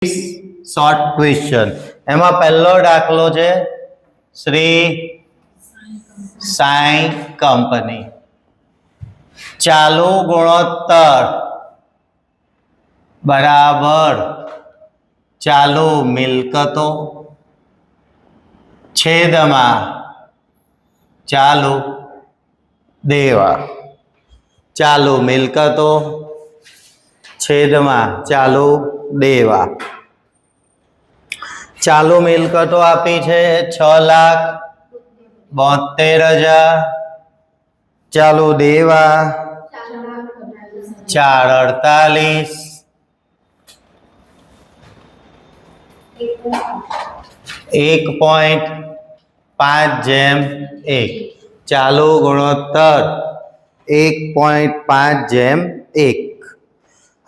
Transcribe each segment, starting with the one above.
Short question એમાં પહેલો દાખલો છે શ્રી સાઈ કંપની ચાલુ ગુણોત્તર બરાબર ચાલુ મિલકતો છેદમાં ચાલુ દેવા ચાલુ મિલકતો છેદમાં ચાલુ દેવા ચાલુ મિલકતો આપી છે 6,72,000 ચાલુ દેવા 4,48 1.5:1 ચાલુ ગુણોત્તર 1.5:1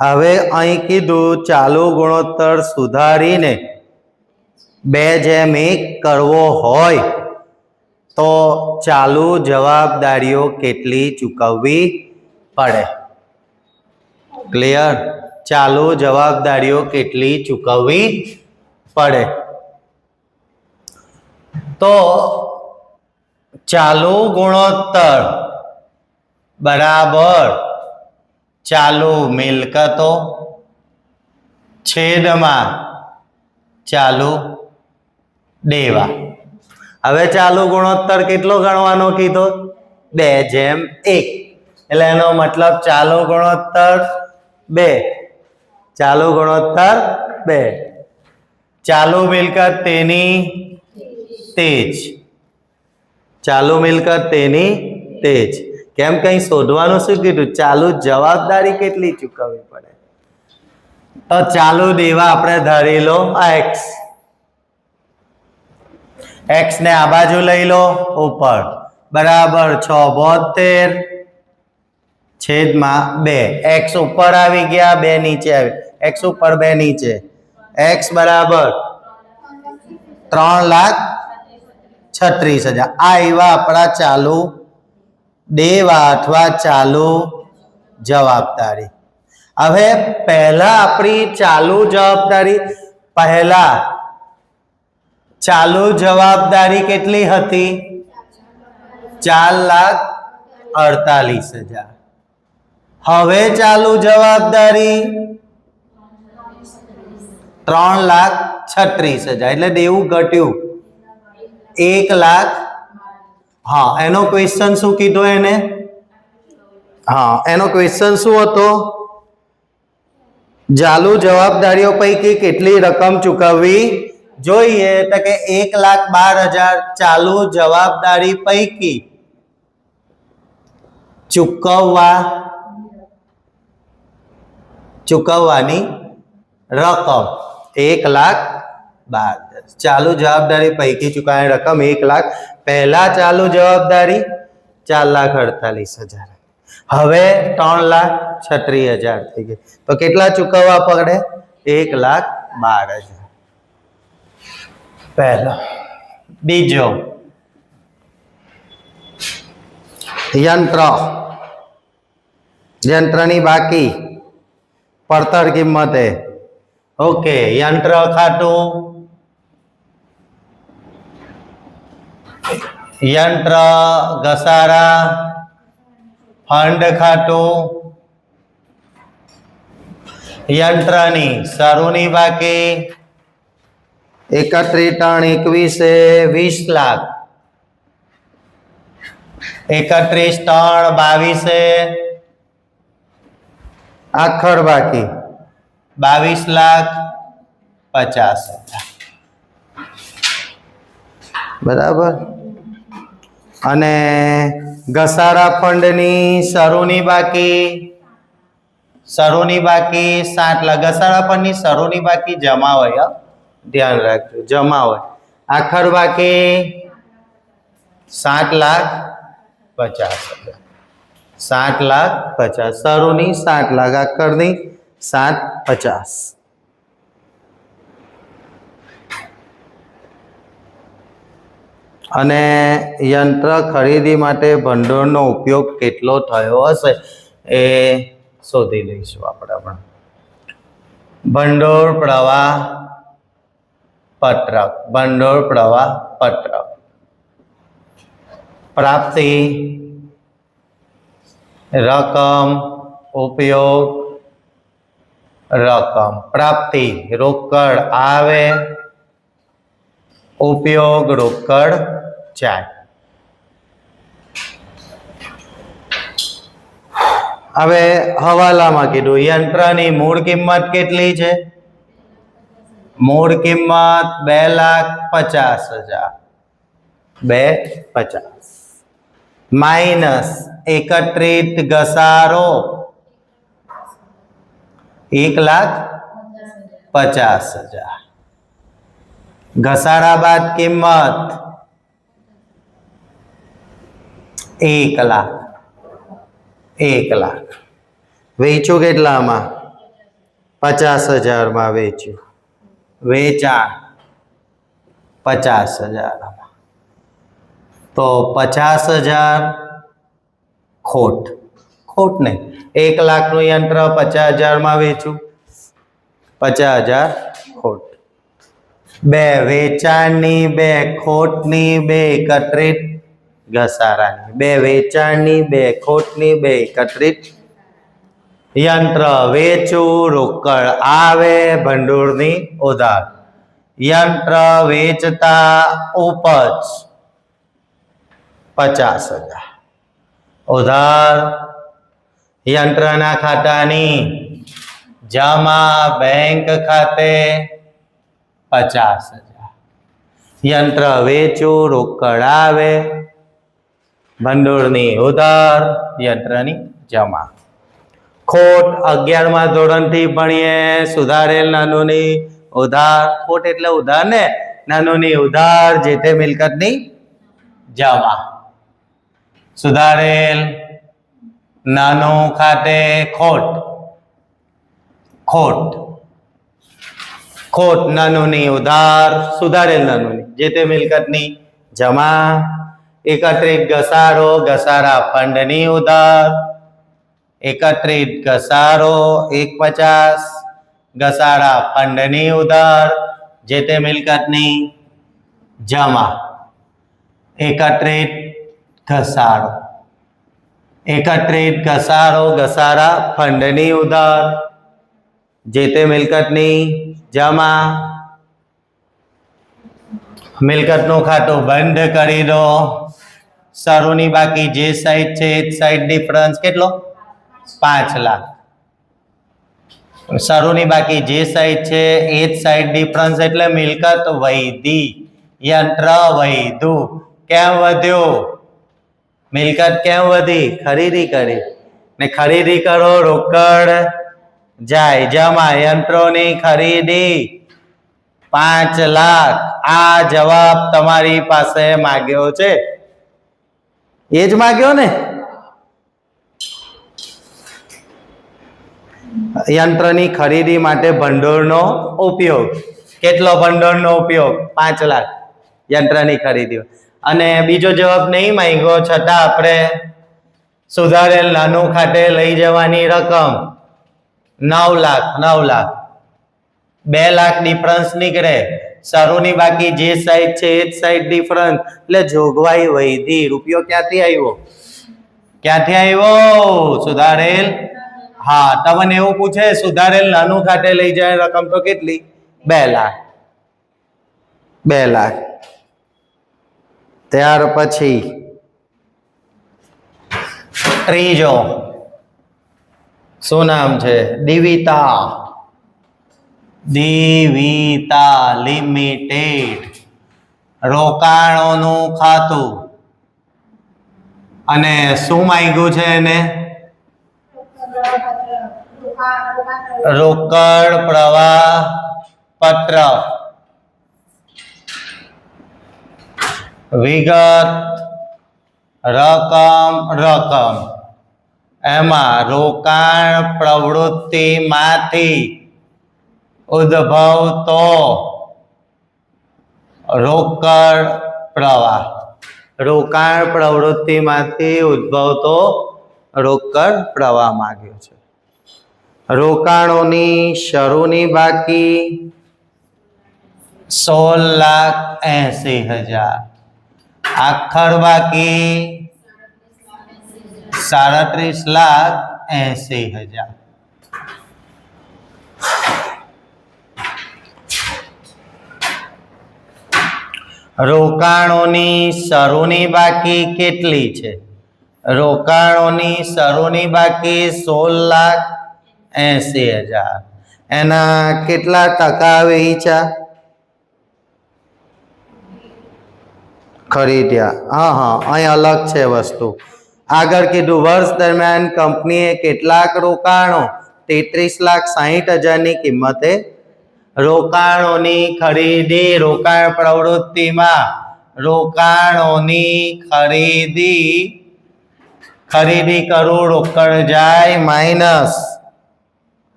હવે અહીં કીધું ચાલુ ગુણોત્તર સુધારીને 2:1 કરવો હોય તો ચાલુ જવાબદારીઓ કેટલી ચૂકવવી પડે? ક્લિયર? ચાલુ જવાબદારીઓ કેટલી ચૂકવવી પડે? તો ચાલુ ગુણોત્તર બરાબર ચાલુ મિલકતો છેદમાં ચાલુ દેવા. હવે ચાલુ ગુણોત્તર કેટલો ગણવાનો કીધો? 2:1 એટલે એનો મતલબ ચાલુ ગુણોત્તર 2 ચાલુ ગુણોત્તર 2 ચાલુ મિલકત તેની તેજ ચાલુ મિલકત તેની તેજ કેમ કઈ શોધવાનું શું કીધું? ચાલુ જવાબદારી કેટલી ચૂકવવી પડે? તો ચાલુ દેવા આપણે ધારી લો x ને આ બાજુ લઈ લો ઉપર બરાબર 672 છેદમાં 2 x ઉપર આવી ગયા 2 નીચે આવી x ઉપર 2 નીચે x બરાબર 3,36,000 આ એવા આપણા ચાલુ દેવા અથવા ચાલુ જવાબદારી. હવે પહેલા આપણી ચાલુ જવાબદારી પહેલા ચાલુ જવાબદારી કેટલી હતી? 4,48,000. હવે ચાલુ જવાબદારી 3,36,000 એટલે દેવું ઘટ્યું 1,00,000. હા એનો ક્વેશ્ચન શું કીધો એને? હા એનો ક્વેશ્ચન શું હતો? ચાલુ જવાબદારીઓ પૈકી કેટલી રકમ ચૂકવવી જોઈએ? તો કે 1,12,000 ચાલુ જવાબદારી પૈકી ચૂકવવાની રકમ 1,12,000 ચાલુ જવાબદારી પૈકી ચૂકવવાની રકમ 1,00,000. પહેલા ચાલુ જવાબદારી 4,48,000 હવે 3,36,000 થઈ ગઈ તો કેટલા ચૂકવવા પડે? 1,12,000 પહેલો. બીજો યંત્રની બાકી પડતર કિંમતે. ઓકે યંત્ર ખાતું યંત્ર ઘસારા ફંડ ખાતું યંત્રની શરૂની બાકી 31/3/21 20,00,000 31/3/22 આખર બાકી 22,50,000 બરાબર. અને ઘસારા ફંડની શરૂની બાકી 7 લાખ. ઘસારા ફંડની શરૂની બાકી જમા હોય ધ્યાન રાખજો જમા હોય. આખર બાકી 7,50,000 7,50,000 શરૂની 7 લાખ આખરની 7,50,000. અને યંત્ર ખરીદી માટે ભંડોળનો ઉપયોગ કેટલો થયો હશે એ શોધી લઈશું આપણે. ભંડોળ પ્રવાહ પત્રક, ભંડોળ પ્રવાહ પત્રક. પ્રાપ્તિ, રકમ, ઉપયોગ, રકમ. પ્રાપ્તિ રોકડ આવે, ઉપયોગ રોકડ જાય. હવે હવાલામાં કીધું યંત્રની મૂળ કિંમત કેટલી છે? મૂળ કિંમત 2,50,000. 2,50,000 માઇનસ એકત્રિત ઘસારો 1,50,000. ઘસારા બાદ કિંમત 1,00,000. 1,00,000 વેચ્યું કેટલામાં? 50,000 માં વેચ્યું. વેચાણ 50,000. તો 50,000 ખોટ. ખોટ નહીં, 1,00,000 નું યંત્ર 50,000 માં વેચ્યું, 50,000 ખોટ. 2 વેચાણની, 2 ખોટની, 2 એકત્રિત ઘસારાની. 2 વેચાણની, 2 ખોટની, 2 એકત્રિત. યંત્ર વેચવું, રોકડ આવે, ભંડોળની ઉધાર. યંત્ર વેચતા ઉપજ 50,000. ઉધાર યંત્રના ખાતાની જમા બેંક ખાતે 50,000. યંત્ર વેચવું, રોકડ આવે, ભંડોળની ઉધાર, યંત્રની જમા. ખોટ 11મા ધોરણથી ભણીએ. સુધારેલ નાનોની ઉધાર. ખોટ એટલે ઉધાર ને, નાનોની ઉધાર, જે તે મિલકતની જમા. સુધારેલ નાનું ખાતે ખોટ. ખોટ ખોટ નાનોની ઉધાર, સુધારેલ નાનોની, જે તે મિલકતની જમા. એકત્રિત ઘસારો, ઘસારા ફંડની ઉધાર. એકત્રિત ઘસારો 1,50,000, ઘસારા ફંડની ઉધાર, જે તે મિલકતની જમા. એકત્રિત ઘસારો, એકત્રિત ઘસારો, ઘસારા ફંડની ઉધાર, જે તે મિલકતની જમા. મિલકતનું ખાતું બંધ કરી દો. શરૂની બાકી જે સાઈડ છે એ જ સાઈડ ડિફરન્સ કેટલો? 5,00,000. શરૂની બાકી જે સાઈડ છે એ જ સાઈડ ડિફરન્સ એટલે મિલકત વધી. યંત્ર વધ્યું. કેમ વધ્યું? મિલકત કેમ વધી? ખરીદી કરી ને, ખરીદી કરો, રોકડ જાય, જમા. યંત્રોની ખરીદી 5,00,000. આ જવાબ તમારી પાસે માંગ્યો છે, એ જ માંગ્યો ને. યંત્રની ખરીદી માટે ભંડોળનો ઉપયોગ. કેટલો ભંડોળનો ઉપયોગ? 5,00,000 યંત્રની ખરીદી. અને બીજો જવાબ નહીં માંગ્યો, છતાં આપણે સુધારેલ નાનું ખાતે લઈ જવાની રકમ 9,00,000. 9,00,000. 2,00,000 ડિફરન્સ નીકળે. શરૂની બાકી જે સાઈડ છે એ જ સાઈડ ડિફરન્સ એટલે જોગવાઈ વધી. રૂપિયો ક્યાંથી આવ્યો? ક્યાંથી આવ્યો? સુધારેલ. હા, તમને એવું પૂછે સુધારેલ નાનું ખાતે લઈ જાય રકમ તો કેટલી? 2,00,000. 2,00,000. ત્યાર પછી ત્રીજો શું નામ છે? દિવિતા. દિવિતા લિમિટેડ. રોકાણોનું ખાતું. અને શું માંગ્યું છે એને? રોકડ પ્રવાહ પત્રક. વિગત, રકમ. એમાં રોકાણ પ્રવૃત્તિમાંથી ઉદ્ભવતો રોકડ પ્રવાહ. રોકાણ પ્રવૃત્તિમાંથી ઉદ્ભવતો રોકડ પ્રવાહ માંગ્યો છે. રોકાણોની શરૂની બાકી 16,80,000, આખર બાકી 37,80,000. રોકાણોની શરૂની બાકી કેટલી છે? રોકાણોની શરૂની બાકી 16,80,000. એના કેટલા ટકા વેચ્યા? ખરીદ્યા. હા, અહીં અલગ છે વસ્તુ. આગળ કીધું વર્ષ દરમિયાન કંપનીએ કેટલાક રોકાણો 33,60,000 ની કિંમતે રોકાણોની ખરીદી. રોકાણ પ્રવૃત્તિમાં રોકાણોની ખરીદી કરું, રોકડ જાય માઇનસ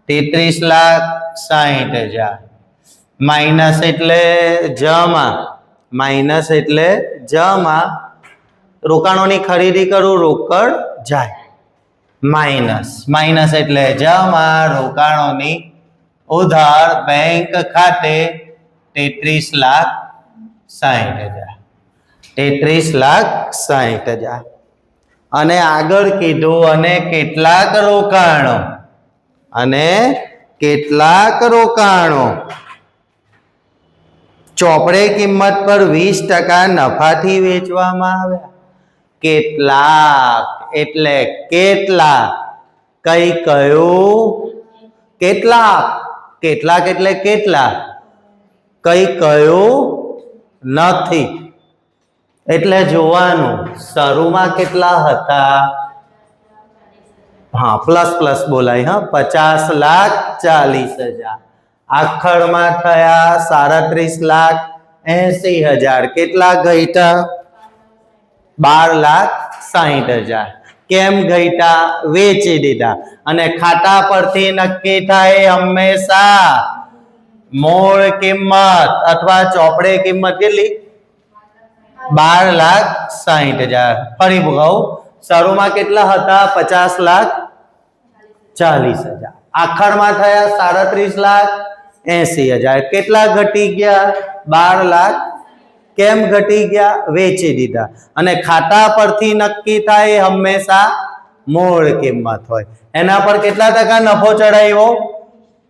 33,60,000. માઇનસ એટલે જમા, માઇનસ એટલે જમા. રોકાણોની ખરીદી કરું, રોકડ જાય માઇનસ, માઇનસ એટલે જમા. રોકાણોની ઉધાર બેંક ખાતે 33,60,000, 33,60,000. અને આગળ કીધું અને કેટલાક રોકાણો ચોપડે કિંમત પર 20% નફાથી વેચવામાં આવ્યા. કેટલાક એટલે કેટલાક, કઈ કયું? કેટલાક, કેટલાક એટલે કેટલાક, કઈ કયું નથી. એટલે જોવાનું શરૂમાં કેટલા હતા. હા, પ્લસ પ્લસ બોલાય. હા, 50,40,000. આખરમાં થયા 37,80,000. કેટલા ઘટ્યા? 12,60,000. કેમ ઘટ્યા? વેચી દીધા. અને ખાતા પરથી નક્કી થાય હંમેશા મૂળ કિંમત અથવા ચોપડે કિંમત કેટલી? 12,60,000. ફરી કહું, શરૂમાં કેટલા હતા? 50,40,000. આખરમાં થયા 37,80,000. કેટલા ઘટી ગયા? 12,00,000. કેમ ઘટી ગયા? વેચી દીધા. અને ખાતા પરથી નક્કી થાય હંમેશા મૂળ કિંમત હોય. એના પર કેટલા ટકા નફો ચડાવ્યો?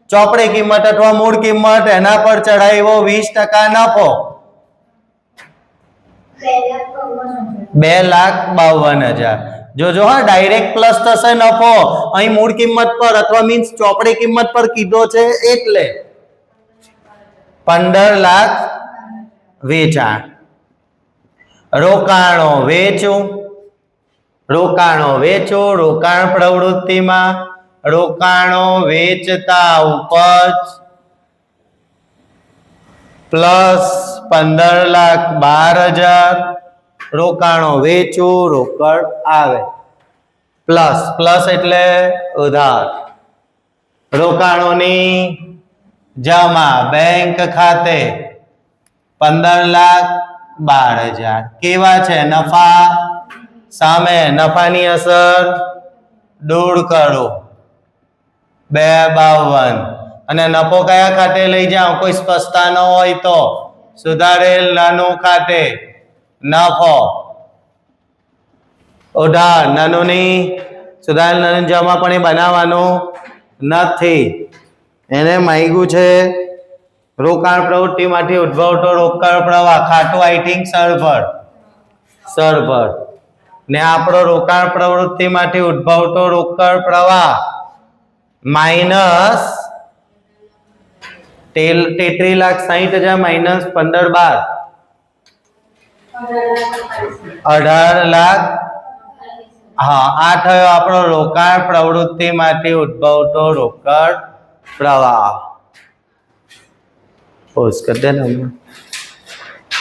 ચોપડે કિંમત અથવા મૂળ કિંમત, એના પર ચડાવ્યો 20% નફો. 2,52,000. જોજો હા, ડાયરેક્ટ પ્લસ થશે નફો. અહીં મૂળ કિંમત પર અથવા મીન્સ ચોપડે કિંમત પર કીધો છે એટલે 15,00,000 વેચાણ. રોકાણો વેચું, રોકાણ પ્રવૃત્તિમાં રોકાણો વેચતા ઉપજ પ્લસ 15,12,000. રોકાણો વેચું, રોકડ આવે. પ્લસ પ્લસ એટલે ઉધાર. રોકાણોની જમા બેંક ખાતે 15,12,000. કેવા છે? નફા સામે નફાની અસર દૂર કરો, 2,52. અને નફો કયા ખાતે લઈ જાઓ? કોઈ સ્પષ્ટતા ન હોય તો સુધારેલ નાનું ખાતે નફો, ઉધાર નાનુની સુધારેલ નાનું જમા પણ એ બનાવવાનું નથી. એને માંગ્યું છે રોકાણ પ્રવૃત્તિમાંથી ઉદ્ભવતો રોકડ પ્રવાહ, ખાતું આઈ થિંક સરભર. ને આપણો રોકાણ પ્રવૃત્તિમાંથી ઉદ્ભવતો રોકડ પ્રવાહ માઇનસ 33,60,000 માઇનસ 15,12 18,00,000. હા, આ થયો આપણો રોકાણ પ્રવૃત્તિમાંથી ઉદ્ભવતો રોકડ પ્રવાહ. પોઝ કરી દે ને.